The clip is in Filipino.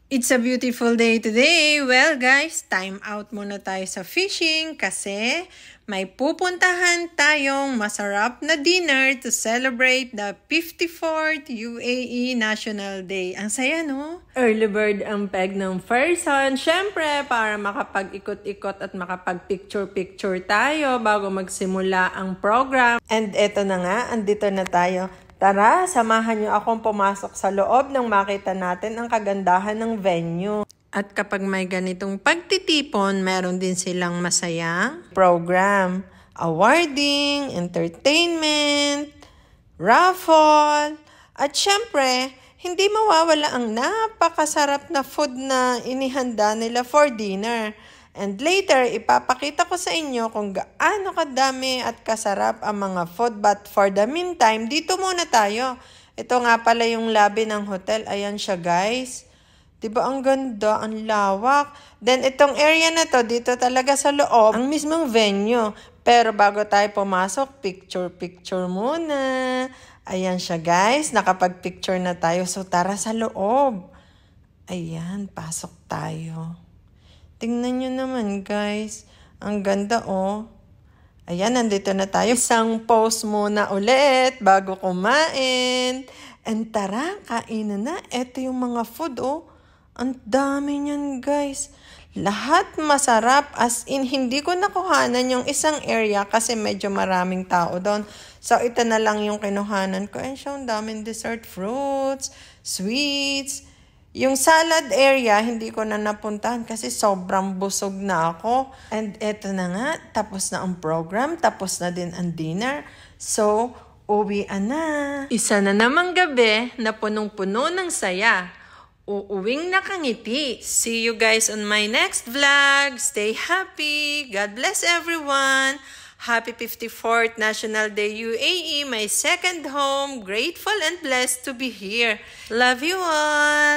It's a beautiful day today. Well guys, time out muna tayo sa fishing kasi may pupuntahan tayong masarap na dinner to celebrate the 54th UAE National Day. Ang saya, no? Early bird ang peg ng person. Syempre, para makapag-ikot-ikot at makapag-picture-picture tayo bago magsimula ang program. And eto na nga, andito na tayo. Tara, samahan niyo akong pumasok sa loob nang makita natin ang kagandahan ng venue. At kapag may ganitong pagtitipon, meron din silang masayang program. Awarding, entertainment, raffle, at syempre, hindi mawawala ang napakasarap na food na inihanda nila for dinner. And later, ipapakita ko sa inyo kung gaano kadami at kasarap ang mga food. But for the meantime, dito muna tayo. Ito nga pala yung lobby ng hotel. Ayan siya, guys. Diba ang ganda, ang lawak. Then itong area na to, dito talaga sa loob, ang mismong venue. Pero bago tayo pumasok, picture muna. Ayan siya, guys. Nakapag-picture na tayo. So tara sa loob. Ayan, pasok tayo. Tingnan nyo naman, guys. Ang ganda, oh. Ayan, nandito na tayo. Isang pause muna ulit bago kumain. And tara, kainan na. Ito yung mga food, oh. Ang dami niyan, guys. Lahat masarap. As in, hindi ko nakuhanan yung isang area kasi medyo maraming tao doon. So, ito na lang yung kinuhanan ko. And siya, ang daming dessert fruits, sweets. Yung salad area, hindi ko na napuntahan kasi sobrang busog na ako. And eto na nga, tapos na ang program, tapos na din ang dinner. So, uwian na. Isa na namang gabi na punong-puno ng saya. Uuwing nakangiti. See you guys on my next vlog. Stay happy. God bless everyone. Happy 54th National Day UAE, my second home. Grateful and blessed to be here. Love you all.